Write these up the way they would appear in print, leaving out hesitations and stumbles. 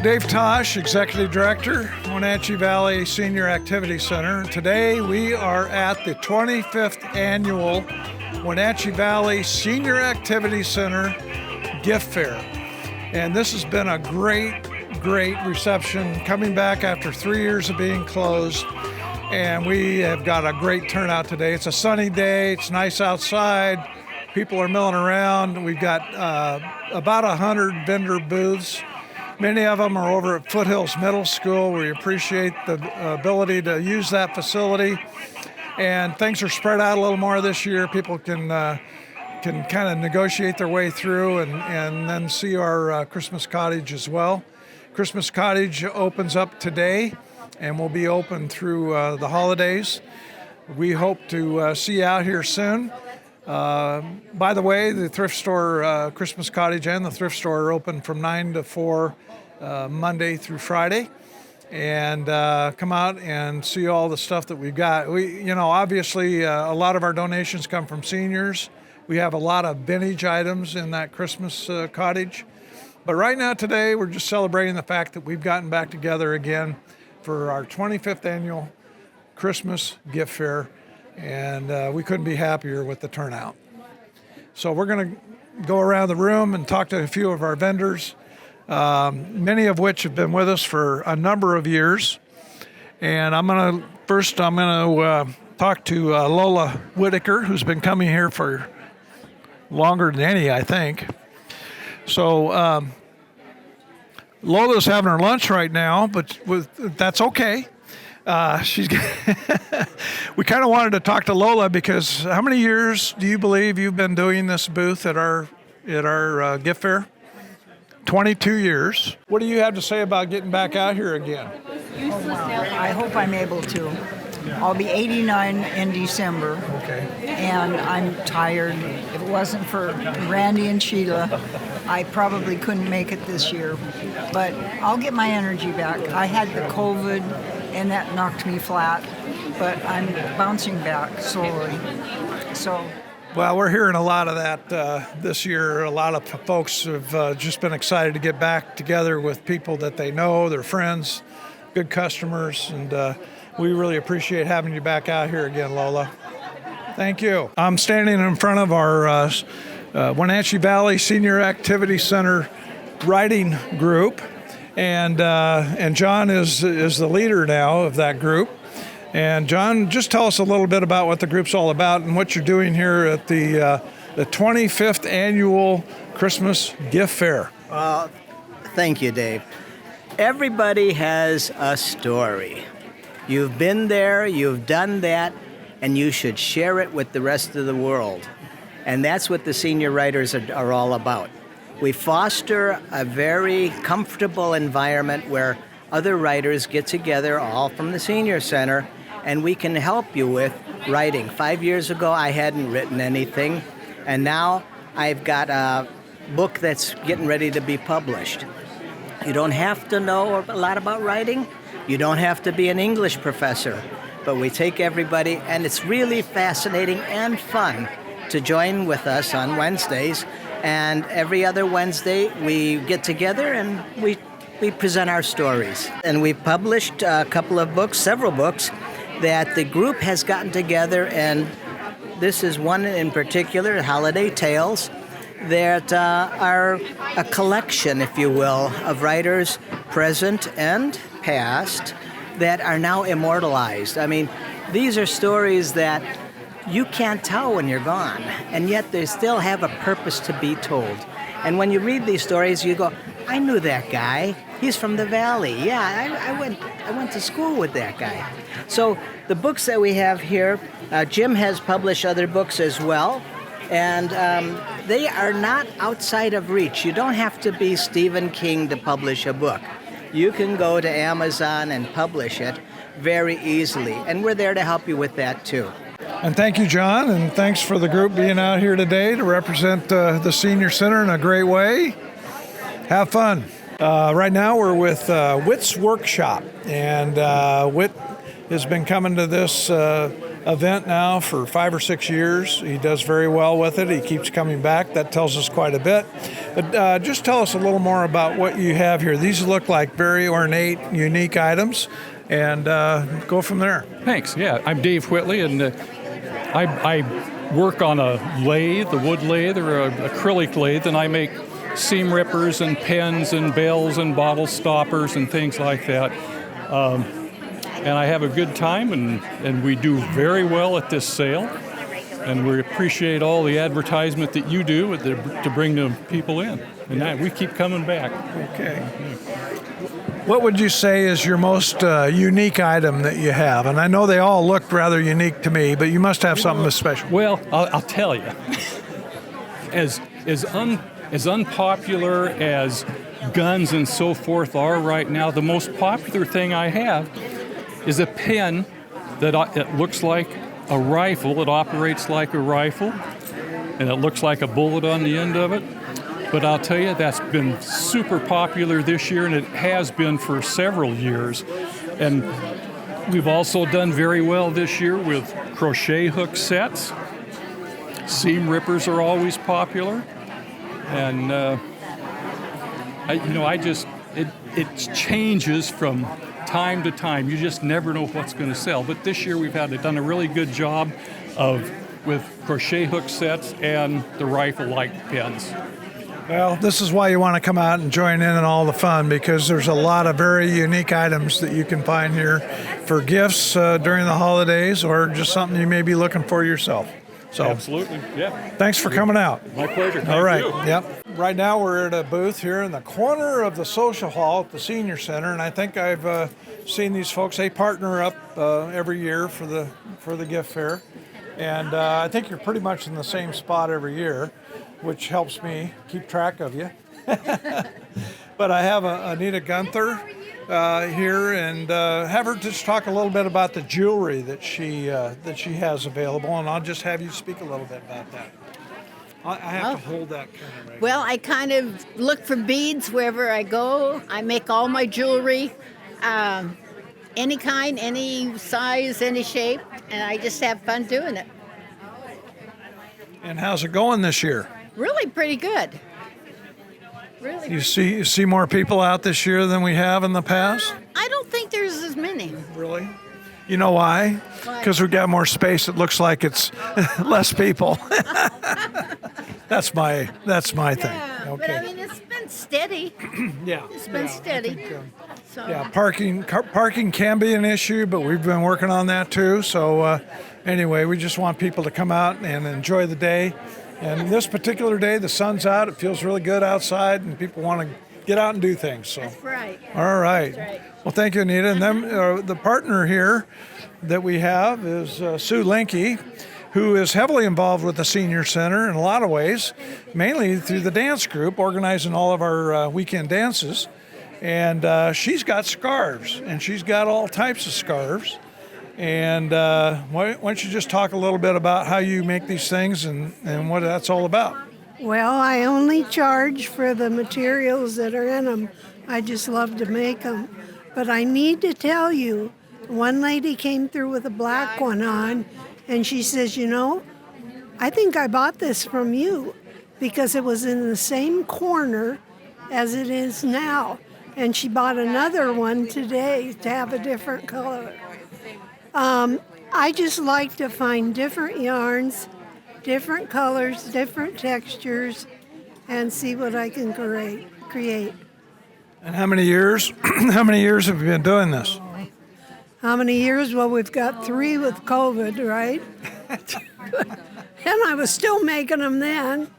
Dave Tosh, Executive Director, Wenatchee Valley Senior Activity Center. Today we are at the 25th Annual Wenatchee Valley Senior Activity Center Gift Fair. And this has been a great reception, coming back after 3 years of being closed. And we have got a great turnout today. It's a sunny day, it's nice outside, people are milling around. We've got about 100 vendor booths. Many of them are over at Foothills Middle School. We appreciate the ability to use that facility. And things are spread out a little more this year. People can kind of negotiate their way through and then see our Christmas cottage as well. Christmas cottage opens up today and will be open through the holidays. We hope to see you out here soon. By the way, the thrift store, Christmas cottage and the thrift store are open from 9 to 4 Monday through Friday. And come out and see all the stuff that we've got. Obviously a lot of our donations come from seniors. We have a lot of vintage items in that Christmas cottage. But right now today, we're just celebrating the fact that we've gotten back together again for our 25th annual Christmas gift fair. And we couldn't be happier with the turnout. So we're going to go around the room and talk to a few of our vendors, many of which have been with us for a number of years. And I'm going to talk to Lola Whitaker, who's been coming here for longer than any, I think. So Lola's having her lunch right now, but that's okay. We kind of wanted to talk to Lola because how many years do you believe you've been doing this booth at our gift fair? 22 years. What do you have to say about getting back out here again? Oh, wow. I hope I'm able to. I'll be 89 in December. Okay. And I'm tired. If it wasn't for Randy and Sheila, I probably couldn't make it this year. But I'll get my energy back. I had the COVID, and that knocked me flat. But I'm bouncing back slowly. Well, we're hearing a lot of that this year. A lot of folks have just been excited to get back together with people that they know, their friends, good customers, and we really appreciate having you back out here again, Lola. Thank you. I'm standing in front of our Wenatchee Valley Senior Activity Center writing group, and John is the leader now of that group. And John, just tell us a little bit about what the group's all about and what you're doing here at the 25th Annual Christmas Gift Fair. Thank you, Dave. Everybody has a story. You've been there, you've done that, and you should share it with the rest of the world. And that's what the senior writers are all about. We foster a very comfortable environment where other writers get together, all from the senior center, and we can help you with writing. 5 years ago, I hadn't written anything, and now I've got a book that's getting ready to be published. You don't have to know a lot about writing. You don't have to be an English professor, but we take everybody, and it's really fascinating and fun to join with us on Wednesdays. And every other Wednesday, we get together and we present our stories. And we published a couple of books, several books, that the group has gotten together, and this is one in particular, Holiday Tales, that are a collection, if you will, of writers present and past that are now immortalized. I mean, these are stories that you can't tell when you're gone, and yet they still have a purpose to be told. And when you read these stories, you go, I knew that guy. He's from the Valley. Yeah, I went to school with that guy. So the books that we have here, Jim has published other books as well, and they are not outside of reach. You don't have to be Stephen King to publish a book. You can go to Amazon and publish it very easily, and we're there to help you with that too. And thank you, John, and thanks for the group being out here today to represent the Senior Center in a great way. Have fun. Right now we're with Whit's Workshop, and Whit has been coming to this event now for 5 or 6 years. He does very well with it. He keeps coming back. That tells us quite a bit. But just tell us a little more about what you have here. These look like very ornate, unique items, and go from there. Thanks. Yeah, I'm Dave Whitley, and I work on a lathe, a wood lathe or an acrylic lathe, and I make seam rippers and pens and bells and bottle stoppers and things like that. And I have a good time, and we do very well at this sale. And we appreciate all the advertisement that you do to bring the people in. And we keep coming back. Okay. What would you say is your most unique item that you have? And I know they all look rather unique to me, but you must have something special. Well, I'll tell you. As unpopular as guns and so forth are right now, the most popular thing I have is a pen that it looks like a rifle. It operates like a rifle, and it looks like a bullet on the end of it. But I'll tell you, that's been super popular this year, and it has been for several years. And we've also done very well this year with crochet hook sets. Seam rippers are always popular. And, it changes from time to time. You just never know what's going to sell. But this year we've done a really good job with crochet hook sets and the rifle-like pens. Well, this is why you want to come out and join in all the fun, because there's a lot of very unique items that you can find here for gifts during the holidays, or just something you may be looking for yourself. So, absolutely, yeah. Thanks for coming out. My pleasure. All right, Thank you. Yep. Right now we're at a booth here in the corner of the social hall at the Senior Center, and I think I've seen these folks. They partner up every year for the gift fair, and I think you're pretty much in the same spot every year, which helps me keep track of you. But I have Anita Gunther here, and have her just talk a little bit about the jewelry that she has available, and I'll just have you speak a little bit about that. I have to hold that camera right. Well, I kind of look for beads wherever I go. I make all my jewelry, any kind, any size, any shape, and I just have fun doing it. And how's it going this year? Really pretty good. Really. You see more people out this year than we have in the past? I don't think there's as many. Really? You know why? Because we got more space. It looks like it's less people. That's my thing. Yeah, Okay. but I mean, it's been steady. Yeah. It's been steady. I think, So. yeah, parking can be an issue, but we've been working on that too. So anyway, we just want people to come out and enjoy the day. And this particular day, the sun's out. It feels really good outside, and people want to get out and do things. So. That's right. All right. That's right. Well, thank you, Anita. And then the partner here that we have is Sue Linke, who is heavily involved with the Senior Center in a lot of ways, mainly through the dance group, organizing all of our weekend dances. And she's got scarves, and she's got all types of scarves. And why don't you just talk a little bit about how you make these things and what that's all about? Well, I only charge for the materials that are in them. I just love to make them. But I need to tell you, one lady came through with a black one on, and she says, I think I bought this from you because it was in the same corner as it is now. And she bought another one today to have a different color. I just like to find different yarns, different colors, different textures, and see what I can create. And how many years? How many years have you been doing this? How many years? Well, we've got 3 with COVID, right? And I was still making them then.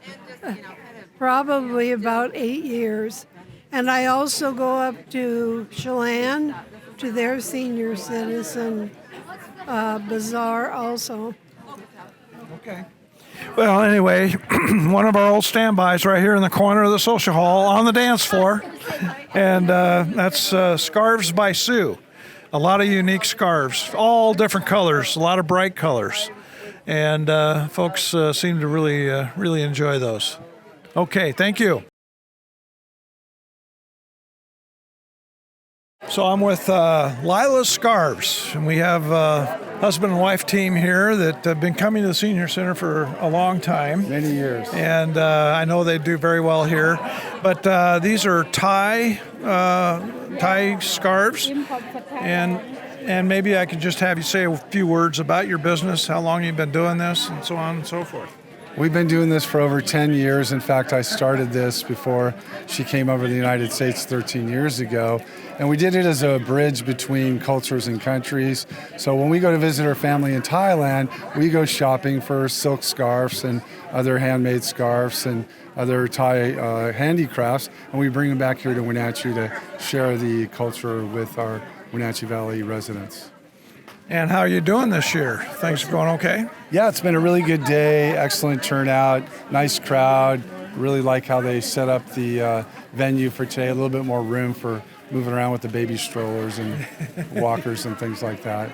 Probably about 8 years. And I also go up to Chelan, to their senior citizen bazaar also. Okay. Well, anyway, one of our old standbys right here in the corner of the social hall on the dance floor. And that's Scarves by Sue. A lot of unique scarves, all different colors, a lot of bright colors. And folks seem to really enjoy those. Okay, thank you. So I'm with Lila Scarves, and we have a husband and wife team here that have been coming to the Senior Center for a long time. Many years. And I know they do very well here. But these are Thai scarves, and maybe I could just have you say a few words about your business, how long you've been doing this, and so on and so forth. We've been doing this for over 10 years. In fact, I started this before she came over to the United States 13 years ago. And we did it as a bridge between cultures and countries. So when we go to visit our family in Thailand, we go shopping for silk scarves and other handmade scarves and other Thai handicrafts. And we bring them back here to Wenatchee to share the culture with our Wenatchee Valley residents. And how are you doing this year? Things are going okay? Yeah, it's been a really good day, excellent turnout, nice crowd. Really like how they set up the venue for today, a little bit more room for moving around with the baby strollers and walkers and things like that.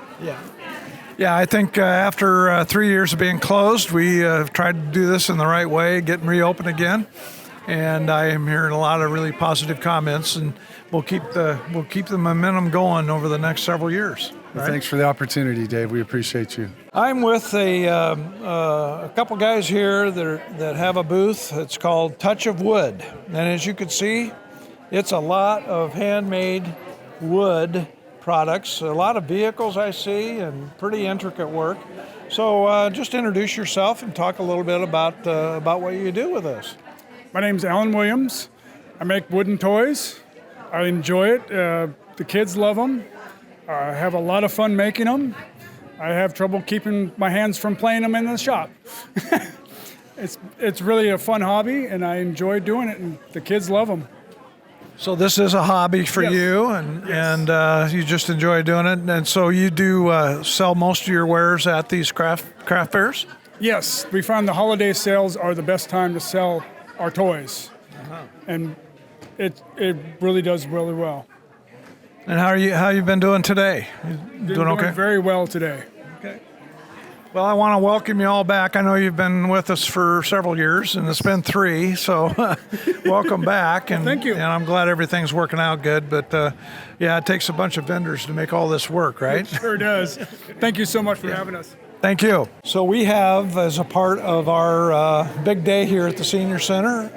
Yeah, I think after 3 years of being closed, we have tried to do this in the right way, getting reopened again. And I am hearing a lot of really positive comments, and we'll keep the momentum going over the next several years. Well, thanks for the opportunity, Dave. We appreciate you. I'm with a couple guys here that have a booth. It's called Touch of Wood. And as you can see, it's a lot of handmade wood products, a lot of vehicles I see, and pretty intricate work. So just introduce yourself and talk a little bit about what you do with this. My name's Alan Williams. I make wooden toys. I enjoy it. The kids love them. I have a lot of fun making them. I have trouble keeping my hands from playing them in the shop. It's really a fun hobby, and I enjoy doing it, and the kids love them. So this is a hobby for Yes. you, and you just enjoy doing it. And so you do sell most of your wares at these craft fairs? Yes, we find the holiday sales are the best time to sell our toys, and it really does really well. And how you been doing today? Doing okay? Very well today. Well, I want to welcome you all back. I know you've been with us for several years, and it's been 3, so welcome back. And thank you. And I'm glad everything's working out good. But yeah, it takes a bunch of vendors to make all this work, right? Sure does. Thank you so much for having us. Thank you. So we have, as a part of our big day here at the Senior Center,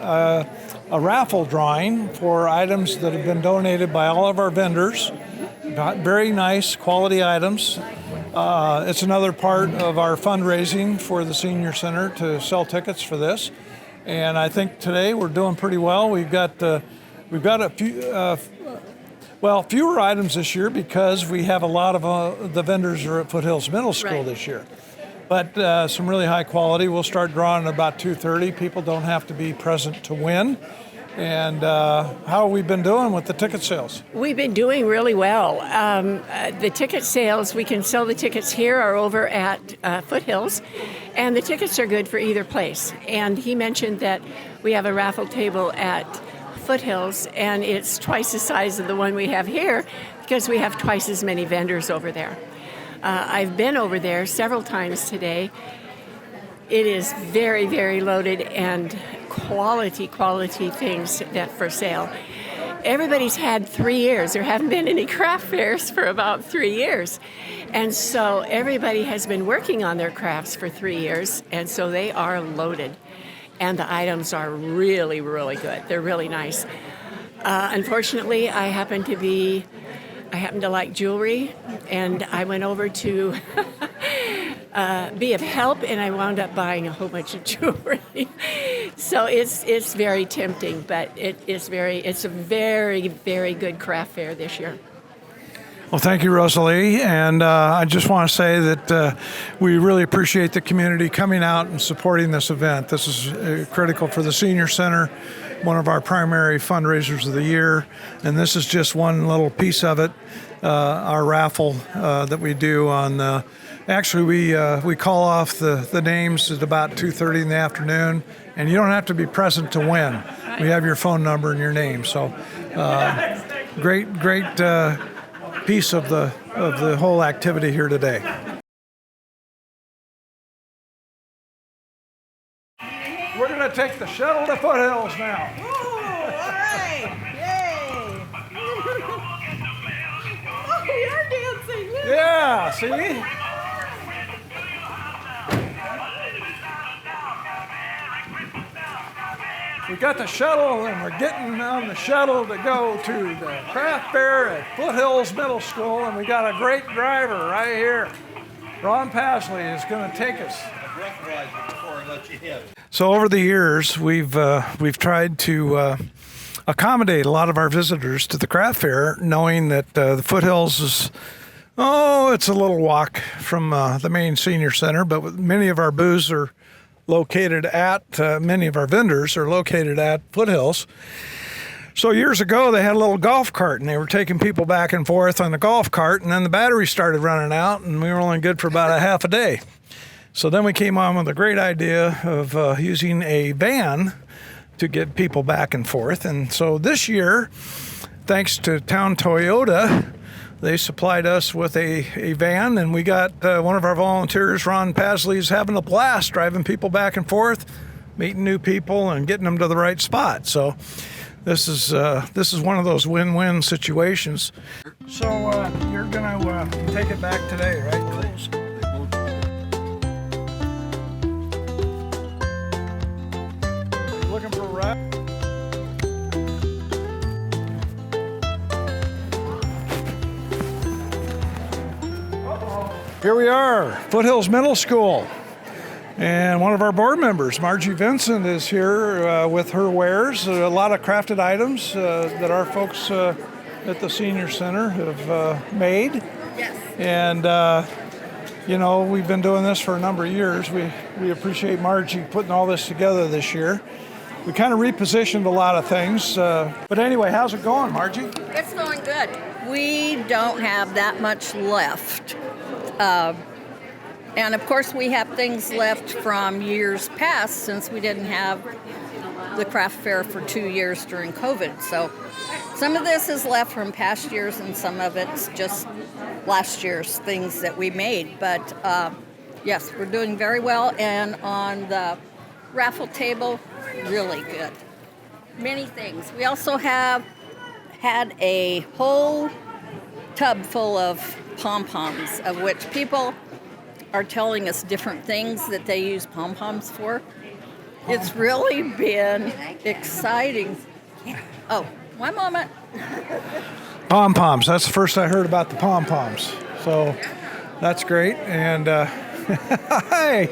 a raffle drawing for items that have been donated by all of our vendors. Very nice quality items. It's another part of our fundraising for the Senior Center to sell tickets for this. And I think today we're doing pretty well. We've got a few, fewer items this year because we have a lot of the vendors are at Foothills Middle School this year. But some really high quality. We'll start drawing at about 2:30. People don't have to be present to win. And how have we been doing with the ticket sales? We've been doing really well. The ticket sales, we can sell the tickets here or over at Foothills, and the tickets are good for either place. And he mentioned that we have a raffle table at Foothills, and it's twice the size of the one we have here because we have twice as many vendors over there. I've been over there several times today. It is very, very loaded and quality things that for sale. Everybody's had 3 years. There haven't been any craft fairs for about 3 years. And so everybody has been working on their crafts for 3 years, and so they are loaded. And the items are really, really good. They're really nice. Unfortunately, I happen to like jewelry, and I went over to be of help, and I wound up buying a whole bunch of jewelry. So it's very tempting, but it's a very, very good craft fair this year. Well, thank you, Rosalie. And I just want to say that we really appreciate the community coming out and supporting this event. This is critical for the Senior Center, one of our primary fundraisers of the year. And this is just one little piece of it, our raffle that we do on actually, we call off the names at about 2:30 in the afternoon, and you don't have to be present to win. We have your phone number and your name. So great piece of the whole activity here today. We're going to take the shuttle to Foothills now. All right. Yay. see? We got the shuttle, and we're getting on the shuttle to go to the craft fair at Foothills Middle School, and we got a great driver right here. Ron Pasley is going to take us. So over the years, we've tried to accommodate a lot of our visitors to the craft fair, knowing that the Foothills is, it's a little walk from the main senior center, but many of our booths are located at, many of our vendors are located at Foothills. So years ago, they had a little golf cart, and they were taking people back and forth on the golf cart, and then the battery started running out, and we were only good for about a half a day. So then we came on with a great idea of using a van to get people back and forth. And so this year, thanks to Town Toyota, they supplied us with a van, and we got one of our volunteers, Ron Pasley, is having a blast driving people back and forth, meeting new people, and getting them to the right spot. So this is one of those win-win situations. So you're gonna take it back today, right, Coles? Looking for a ride? Here we are, Foothills Middle School, and one of our board members, Margie Vincent, is here with her wares. A lot of crafted items that our folks at the Senior Center have made. Yes. And we've been doing this for a number of years. We appreciate Margie putting all this together this year. We kind of repositioned a lot of things. But anyway, how's it going, Margie? It's going good. We don't have that much left. And of course, we have things left from years past since we didn't have the craft fair for 2 years during COVID. So some of this is left from past years, and some of it's just last year's things that we made. But yes, we're doing very well. And on the raffle table, really good. Many things. We also have had a whole tub full of pom-poms, of which people are telling us different things that they use pom-poms for. It's really been exciting. Oh, one moment. Pom-poms. That's the first I heard about the pom-poms. So that's great. And hi.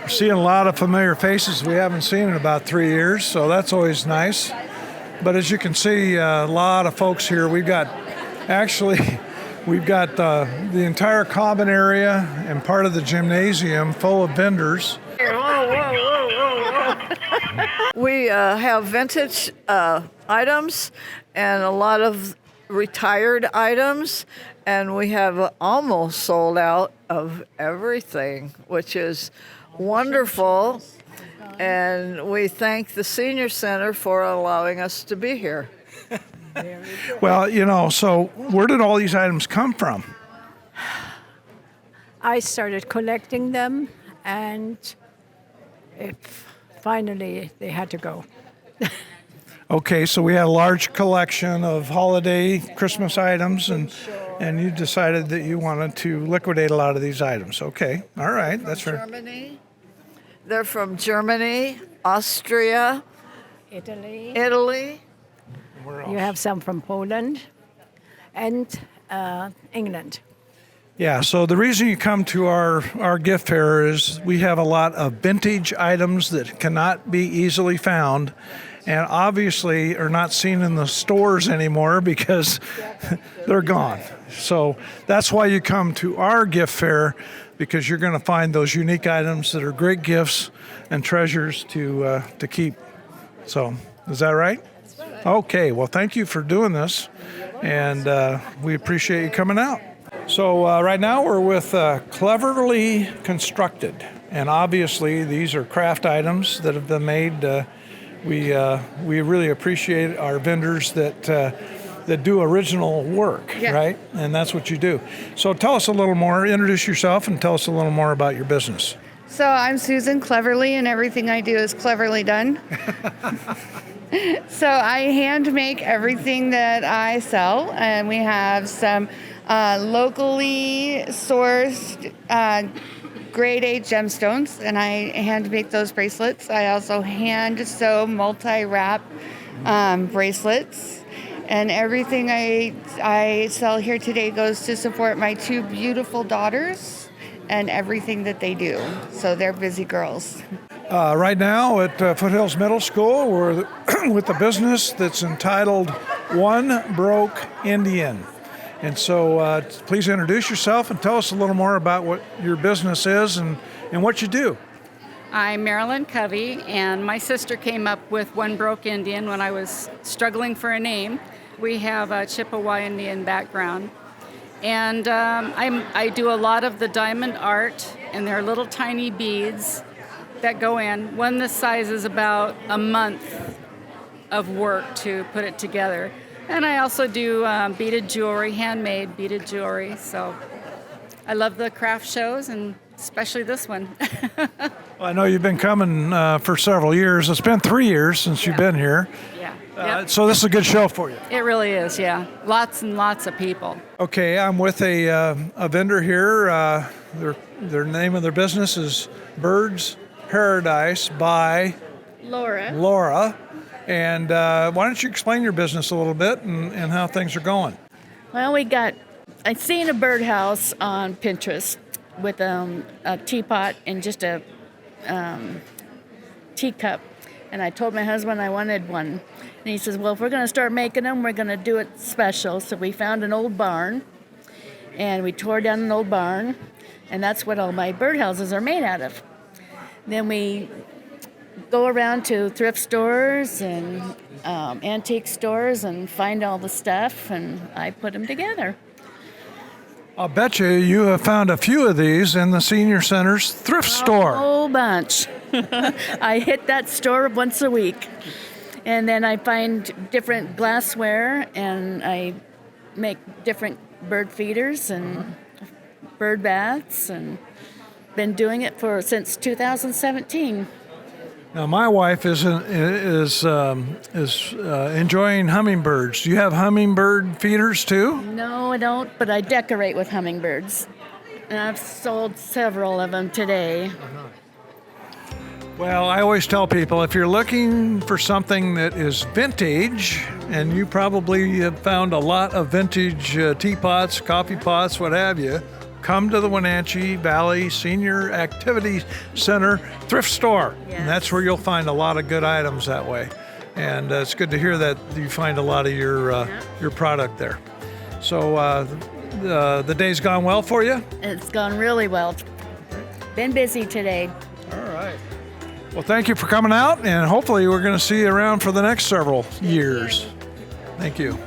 We're seeing a lot of familiar faces we haven't seen in about 3 years, so that's always nice. But as you can see, a lot of folks here. We've got the entire common area and part of the gymnasium full of vendors. We have vintage items and a lot of retired items, and we have almost sold out of everything, which is wonderful. And we thank the Senior Center for allowing us to be here. Well, so where did all these items come from? I started collecting them, and finally they had to go. Okay, so we had a large collection of holiday Christmas items, and you decided that you wanted to liquidate a lot of these items. Okay, all right, that's right. Germany. They're from Germany, Austria, Italy. You have some from Poland and England. Yeah, so the reason you come to our gift fair is we have a lot of vintage items that cannot be easily found, and obviously are not seen in the stores anymore because they're gone. So that's why you come to our gift fair, because you're going to find those unique items that are great gifts and treasures to keep. So is that right? Okay, well, thank you for doing this, and we appreciate you coming out. So right now we're with Cleverly Constructed, and obviously these are craft items that have been made. We really appreciate our vendors that do original work, Yeah. right? And that's what you do. So tell us a little more, introduce yourself, and tell us a little more about your business. So I'm Susan Cleverly, and everything I do is cleverly done. So I hand make everything that I sell, and we have some locally sourced grade A gemstones, and I hand make those bracelets. I also hand sew multi-wrap bracelets, and everything I sell here today goes to support my 2 beautiful daughters and everything that they do. So they're busy girls. Right now at Foothills Middle School, we're with the business that's entitled One Broke Indian. And so please introduce yourself and tell us a little more about what your business is and what you do. I'm Marilyn Covey, and my sister came up with One Broke Indian when I was struggling for a name. We have a Chippewa Indian background. And I do a lot of the diamond art, and they're little tiny beads that go in. One this size is about a month of work to put it together. And I also do beaded jewelry, handmade beaded jewelry. So I love the craft shows, and especially this one. Well, I know you've been coming for several years. It's been 3 years since you've been here. Yeah. Yep. So this is a good show for you. It really is, yeah. Lots and lots of people. Okay, I'm with a vendor here. Their name of their business is Birds Paradise by Laura. And why don't you explain your business a little bit and how things are going? Well, I seen a birdhouse on Pinterest with a teapot and just a teacup. And I told my husband I wanted one. And he says, well, if we're going to start making them, we're going to do it special. So we found an old barn, and we tore down an old barn, and that's what all my birdhouses are made out of. Then we go around to thrift stores and antique stores and find all the stuff, and I put them together. I'll bet you have found a few of these in the Senior Center's thrift store. A whole bunch. I hit that store once a week. And then I find different glassware, and I make different bird feeders and bird baths, and been doing it since 2017. Now, my wife is enjoying hummingbirds. Do you have hummingbird feeders too? No, I don't, but I decorate with hummingbirds. And I've sold several of them today. Well, I always tell people, if you're looking for something that is vintage, and you probably have found a lot of vintage teapots, coffee pots, what have you, come to the Wenatchee Valley Senior Activity Center thrift store. Yes. And that's where you'll find a lot of good items that way. And it's good to hear that you find a lot of your product there. So the day's gone well for you? It's gone really well. Been busy today. All right. Well, thank you for coming out, and hopefully we're going to see you around for the next several years. Thank you.